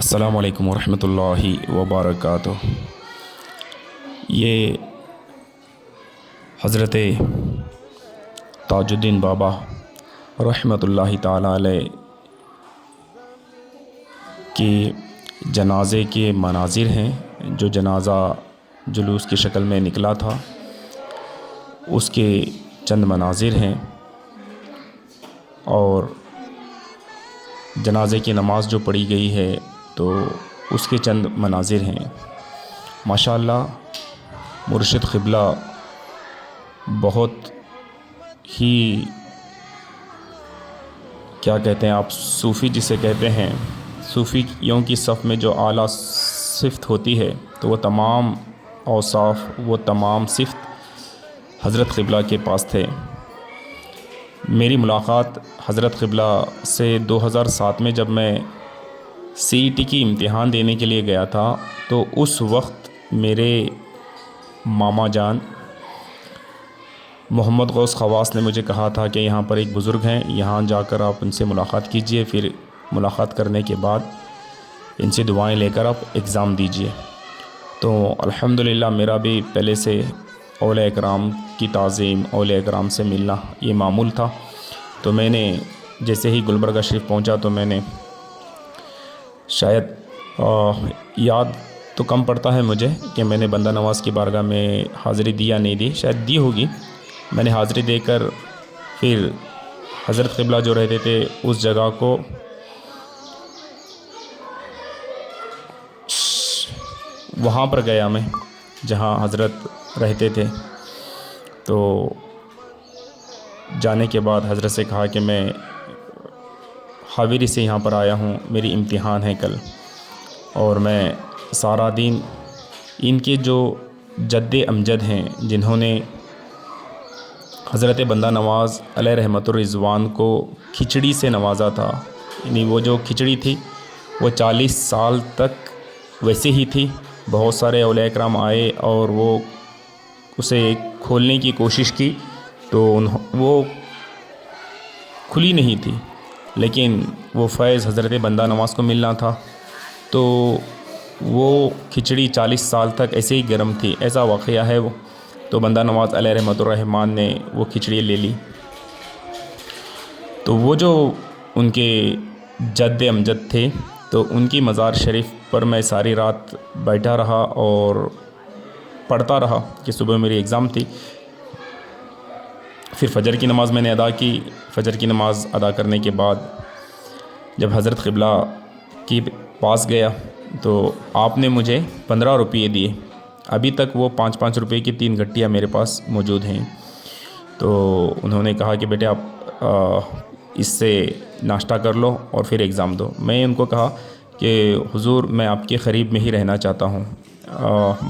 السلام علیکم ورحمۃ اللہ وبرکاتہ۔ یہ حضرت تاج الدین بابا رحمۃ اللہ تعالیٰ علیہ کے جنازے کے مناظر ہیں، جو جنازہ جلوس کی شکل میں نکلا تھا اس کے چند مناظر ہیں، اور جنازے کی نماز جو پڑھی گئی ہے تو اس کے چند مناظر ہیں۔ ماشاءاللہ مرشد قبلہ بہت ہی کیا کہتے ہیں آپ، صوفی جسے کہتے ہیں، صوفیوں کی صف میں جو اعلیٰ صفت ہوتی ہے تو وہ تمام اوصاف، وہ تمام صفت حضرت قبلہ کے پاس تھے۔ میری ملاقات حضرت قبلہ سے 2007 میں جب میں CET کی امتحان دینے کے لیے گیا تھا، تو اس وقت میرے ماما جان محمد غوث خواص نے مجھے کہا تھا کہ یہاں پر ایک بزرگ ہیں، یہاں جا کر آپ ان سے ملاقات کیجئے، پھر ملاقات کرنے کے بعد ان سے دعائیں لے کر آپ ایگزام دیجئے۔ تو الحمدللہ میرا بھی پہلے سے اولیاء اکرام کی تعظیم، اولیاء اکرام سے ملنا یہ معمول تھا۔ تو میں نے جیسے ہی گلبرگہ شریف پہنچا تو میں نے شاید یاد تو کم پڑتا ہے مجھے کہ میں نے بندہ نواز کی بارگاہ میں حاضری دی یا نہیں دی، شاید دی ہوگی۔ میں نے حاضری دے کر پھر حضرت قبلہ جو رہتے تھے اس جگہ کو وہاں پر گیا میں جہاں حضرت رہتے تھے۔ تو جانے کے بعد حضرت سے کہا کہ میں حاویری سے یہاں پر آیا ہوں، میری امتحان ہے کل، اور میں سارا دن ان کے جو جد امجد ہیں جنہوں نے حضرت بندہ نواز علیہ رحمۃ الرضوان کو کھچڑی سے نوازا تھا، یعنی وہ جو کھچڑی تھی وہ 40 سال تک ویسے ہی تھی۔ بہت سارے اولیاء اکرام آئے اور وہ اسے کھولنے کی کوشش کی تو وہ کھلی نہیں تھی، لیکن وہ فیض حضرت بندہ نواز کو ملنا تھا، تو وہ کھچڑی 40 سال تک ایسے ہی گرم تھی۔ ایسا واقعہ ہے وہ۔ تو بندہ نواز علیہ رحمۃ الرحمن نے وہ کھچڑی لے لی۔ تو وہ جو ان کے جد امجد تھے، تو ان کی مزار شریف پر میں ساری رات بیٹھا رہا اور پڑھتا رہا کہ صبح میری ایگزام تھی۔ پھر فجر کی نماز میں نے ادا کی۔ فجر کی نماز ادا کرنے کے بعد جب حضرت قبلہ کی پاس گیا تو آپ نے مجھے 15 روپے دیے۔ ابھی تک وہ 5-5 روپے کی 3 گھٹیاں میرے پاس موجود ہیں۔ تو انہوں نے کہا کہ بیٹے آپ اس سے ناشتہ کر لو اور پھر ایگزام دو۔ میں ان کو کہا کہ حضور میں آپ کے قریب میں ہی رہنا چاہتا ہوں۔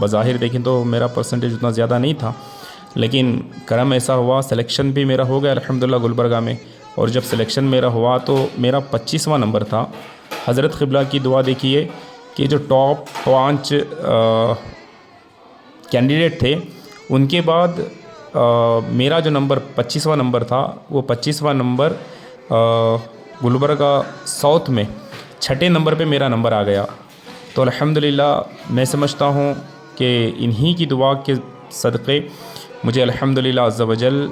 بظاہر دیکھیں تو میرا پرسنٹیج اتنا زیادہ نہیں تھا، لیکن کرم ایسا ہوا سلیکشن بھی میرا ہو گیا الحمدللہ گلبرگہ میں، اور جب سلیکشن میرا ہوا تو میرا 25واں نمبر تھا۔ حضرت قبلہ کی دعا دیکھیے کہ جو ٹاپ 5 کینڈیڈیٹ تھے ان کے بعد میرا جو نمبر 25واں نمبر تھا، وہ 25واں نمبر گلبرگہ ساؤتھ میں 6 نمبر پہ میرا نمبر آ گیا۔ تو الحمدللہ میں سمجھتا ہوں کہ انہی کی دعا کے صدقے مجھے الحمدللہ عز و جل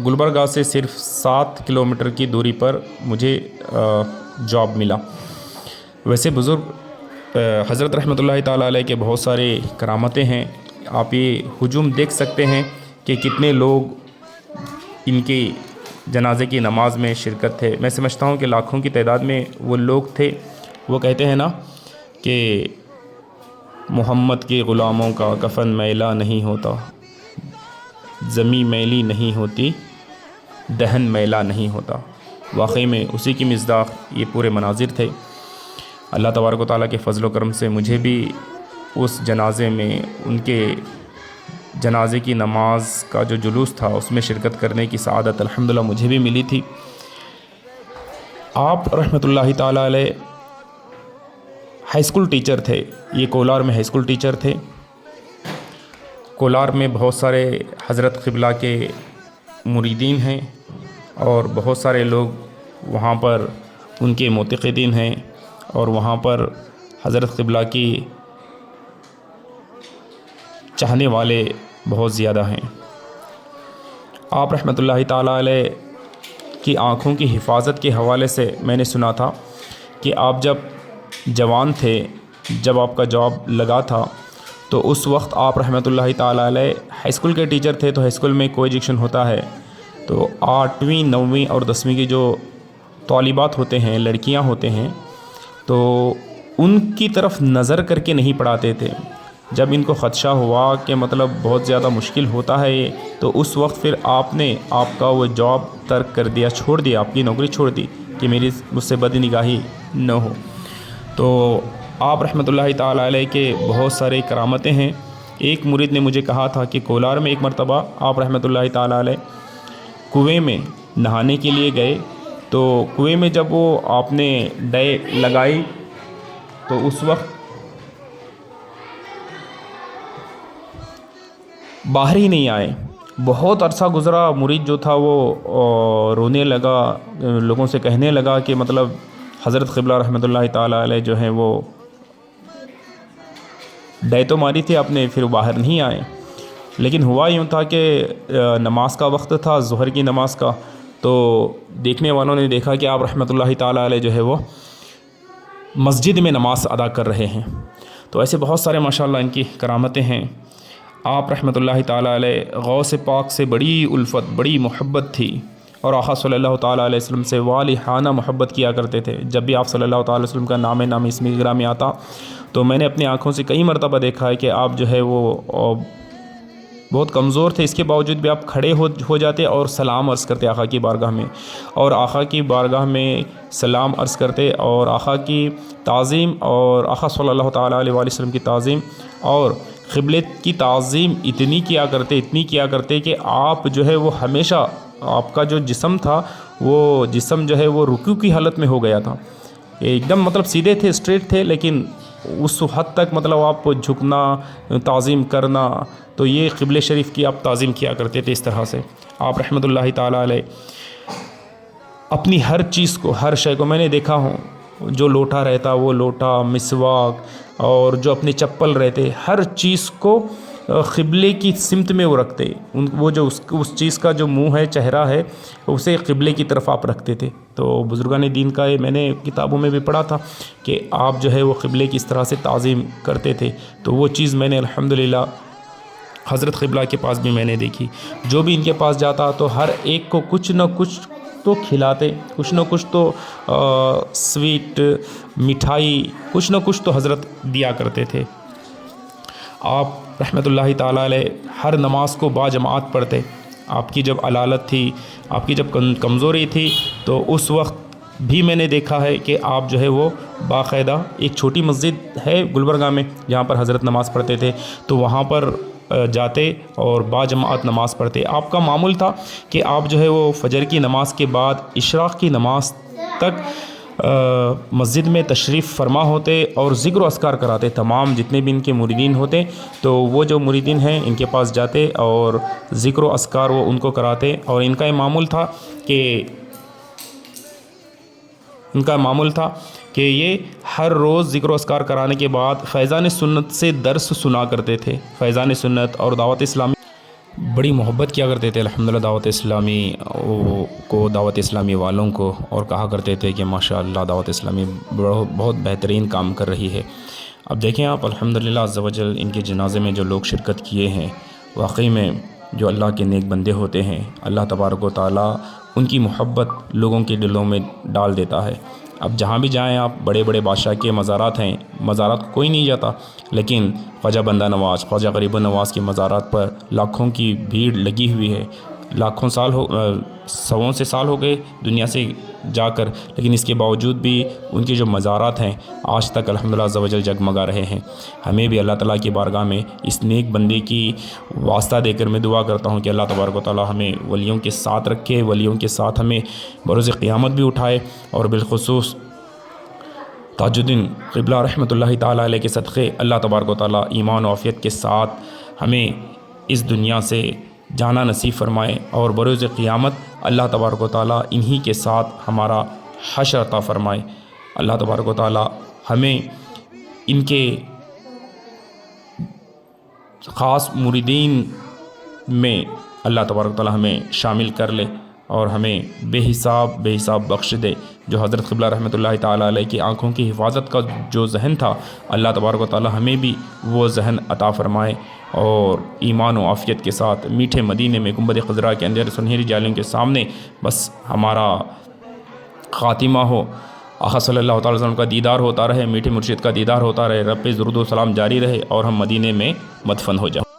گلبرگہ سے صرف 7 کلومیٹر کی دوری پر مجھے جاب ملا۔ ویسے بزرگ حضرت رحمۃ اللہ تعالیٰ علیہ کے بہت سارے کرامتیں ہیں۔ آپ یہ ہجوم دیکھ سکتے ہیں کہ کتنے لوگ ان کے جنازے کی نماز میں شرکت تھے۔ میں سمجھتا ہوں کہ لاکھوں کی تعداد میں وہ لوگ تھے۔ وہ کہتے ہیں نا کہ محمد کے غلاموں کا کفن میلا نہیں ہوتا، زمیں میلی نہیں ہوتی، دہن میلا نہیں ہوتا۔ واقعی میں اسی کی مصداق یہ پورے مناظر تھے۔ اللہ تبارک و تعالیٰ کے فضل و کرم سے مجھے بھی اس جنازے میں، ان کے جنازے کی نماز کا جو جلوس تھا اس میں شرکت کرنے کی سعادت الحمدللہ مجھے بھی ملی تھی۔ آپ رحمۃ اللہ تعالیٰ علیہ ہائی اسکول ٹیچر تھے۔ یہ کولار میں ہائی اسکول ٹیچر تھے۔ کولار میں بہت سارے حضرت قبلہ کے مریدین ہیں اور بہت سارے لوگ وہاں پر ان کے معتقدین ہیں، اور وہاں پر حضرت قبلہ کی چاہنے والے بہت زیادہ ہیں۔ آپ رحمۃ اللہ تعالیٰ علیہ کی آنکھوں کی حفاظت کے حوالے سے میں نے سنا تھا کہ آپ جب جوان تھے، جب آپ کا جاب لگا تھا، تو اس وقت آپ رحمۃ اللہ تعالیٰ علیہ ہائی اسکول کے ٹیچر تھے۔ تو ہائی اسکول میں کو ایجوکیشن ہوتا ہے، تو 8ویں 9ویں اور 10ویں کی جو طالبات ہوتے ہیں، لڑکیاں ہوتے ہیں، تو ان کی طرف نظر کر کے نہیں پڑھاتے تھے۔ جب ان کو خدشہ ہوا کہ مطلب بہت زیادہ مشکل ہوتا ہے یہ، تو اس وقت پھر آپ نے آپ کا وہ جاب ترک کر دیا، چھوڑ دیا، آپ کی نوکری چھوڑ دی کہ میری مجھ سے بد نگاہی نہ ہو۔ تو آپ رحمۃ اللہ تعالیٰ علیہ کے بہت سارے کرامتیں ہیں۔ ایک مرید نے مجھے کہا تھا کہ کولار میں ایک مرتبہ آپ رحمۃ اللہ تعالیٰ علیہ کنویں میں نہانے کے لیے گئے، تو کنویں میں جب وہ آپ نے ڈے لگائی تو اس وقت باہر ہی نہیں آئے۔ بہت عرصہ گزرا، مرید جو تھا وہ رونے لگا، لوگوں سے کہنے لگا کہ مطلب حضرت قبلہ رحمۃ اللہ تعالیٰ علیہ جو ہیں وہ ڈے تو ماری تھی آپ نے، پھر باہر نہیں آئے۔ لیکن ہوا یوں تھا کہ نماز کا وقت تھا، ظہر کی نماز کا، تو دیکھنے والوں نے دیکھا کہ آپ رحمۃ اللہ تعالیٰ علیہ جو ہے وہ مسجد میں نماز ادا کر رہے ہیں۔ تو ایسے بہت سارے ماشاءاللہ ان کی کرامتیں ہیں۔ آپ رحمۃ اللہ تعالیٰ علیہ غوث پاک سے بڑی الفت، بڑی محبت تھی، اور آقا صلی اللہ تعالیٰ علیہ وسلم سے والہانہ محبت کیا کرتے تھے۔ جب بھی آپ صلی اللہ تعالیٰ علیہ وسلم کا نام اسم گرامی آتا تو میں نے اپنی آنکھوں سے کئی مرتبہ دیکھا ہے کہ آپ جو ہے وہ بہت کمزور تھے، اس کے باوجود بھی آپ کھڑے ہو جاتے اور سلام عرض کرتے آقا کی بارگاہ میں، اور آقا کی بارگاہ میں سلام عرض کرتے، اور آقا کی تعظیم اور آقا صلی اللہ تعالیٰ علیہ وسلم کی تعظیم اور قبلے کی تعظیم اتنی کیا کرتے کہ آپ جو ہے وہ ہمیشہ، آپ کا جو جسم تھا وہ جسم جو ہے وہ رکوع کی حالت میں ہو گیا تھا، ایک دم مطلب سیدھے تھے، اسٹریٹ تھے، لیکن اس حد تک مطلب آپ کو جھکنا، تعظیم کرنا، تو یہ قبلہ شریف کی آپ تعظیم کیا کرتے تھے اس طرح سے۔ آپ رحمۃ اللہ تعالیٰ علیہ اپنی ہر چیز کو، ہر شے کو، میں نے دیکھا ہوں، جو لوٹا رہتا وہ لوٹا، مسواک، اور جو اپنے چپل رہتے، ہر چیز کو قبلے کی سمت میں وہ رکھتے، وہ جو اس چیز کا جو منہ ہے، چہرہ ہے، اسے قبلے کی طرف آپ رکھتے تھے۔ تو بزرگان دین کا میں نے کتابوں میں بھی پڑھا تھا کہ آپ جو ہے وہ قبلے کی اس طرح سے تعظیم کرتے تھے۔ تو وہ چیز میں نے الحمدللہ حضرت قبلہ کے پاس بھی میں نے دیکھی۔ جو بھی ان کے پاس جاتا تو ہر ایک کو کچھ نہ کچھ تو کھلاتے، کچھ نہ کچھ تو سویٹ، مٹھائی، کچھ نہ کچھ تو حضرت دیا کرتے تھے۔ آپ رحمۃ اللہ تعالیٰ علیہ ہر نماز کو با جماعت پڑھتے۔ آپ کی جب علالت تھی، آپ کی جب کمزوری تھی، تو اس وقت بھی میں نے دیکھا ہے کہ آپ جو ہے وہ باقاعدہ، ایک چھوٹی مسجد ہے گلبرگہ میں جہاں پر حضرت نماز پڑھتے تھے، تو وہاں پر جاتے اور با جماعت نماز پڑھتے۔ آپ کا معمول تھا کہ آپ جو ہے وہ فجر کی نماز کے بعد اشراق کی نماز تک مسجد میں تشریف فرما ہوتے اور ذکر و اذکار کراتے۔ تمام جتنے بھی ان کے مریدین ہوتے تو وہ جو مریدین ہیں ان کے پاس جاتے اور ذکر و اذکار وہ ان کو کراتے، اور ان کا یہ معمول تھا کہ یہ ہر روز ذکر و اذکار کرانے کے بعد فیضان سنت سے درس سنا کرتے تھے۔ فیضان سنت اور دعوت اسلامی بڑی محبت کیا کرتے تھے الحمدللہ دعوت اسلامی کو، دعوت اسلامی والوں کو، اور کہا کرتے تھے کہ ماشاءاللہ دعوت اسلامی بہت بہترین کام کر رہی ہے۔ اب دیکھیں آپ الحمدللہ عز و جل ان کے جنازے میں جو لوگ شرکت کیے ہیں، واقعی میں جو اللہ کے نیک بندے ہوتے ہیں، اللہ تبارک و تعالیٰ ان کی محبت لوگوں کے دلوں میں ڈال دیتا ہے۔ اب جہاں بھی جائیں آپ، بڑے بڑے بادشاہ کے مزارات ہیں، مزارات کو کوئی نہیں جاتا، لیکن خواجہ بندہ نواز، خواجہ غریب نواز کے مزارات پر لاکھوں کی بھیڑ لگی ہوئی ہے۔ لاکھوں سووں سے سال ہو گئے دنیا سے جا کر، لیکن اس کے باوجود بھی ان کے جو مزارات ہیں آج تک الحمدللہ عز و جل جگمگا رہے ہیں۔ ہمیں بھی اللہ تعالیٰ کی بارگاہ میں اس نیک بندے کی واسطہ دے کر میں دعا کرتا ہوں کہ اللہ تبارک و تعالیٰ ہمیں ولیوں کے ساتھ رکھے، ولیوں کے ساتھ ہمیں بروز قیامت بھی اٹھائے، اور بالخصوص تاج الدین قبلہ رحمۃ اللہ تعالیٰ علیہ کے صدقے اللہ تبارک و تعالیٰ ایمان و عافیت کے ساتھ ہمیں اس دنیا سے جانا نصیب فرمائے، اور بروز قیامت اللہ تبارک و تعالیٰ انہی کے ساتھ ہمارا حشر عطا فرمائے۔ اللہ تبارک و تعالی ہمیں ان کے خاص مریدین میں اللہ تبارک و تعالی ہمیں شامل کر لے اور ہمیں بے حساب بخش دے۔ جو حضرت قبلہ رحمۃ اللہ تعالیٰ علیہ کی آنکھوں کی حفاظت کا جو ذہن تھا، اللہ تبارک و تعالیٰ ہمیں بھی وہ ذہن عطا فرمائے، اور ایمان و عافیت کے ساتھ میٹھے مدینے میں گنبد خضراء کے اندر سنہری جالیوں کے سامنے بس ہمارا خاتمہ ہو، آقا صلی اللہ تعالی وسلم کا دیدار ہوتا رہے، میٹھے مرشد کا دیدار ہوتا رہے، رب پہ درود و سلام جاری رہے، اور ہم مدینے میں مدفن ہو جائیں۔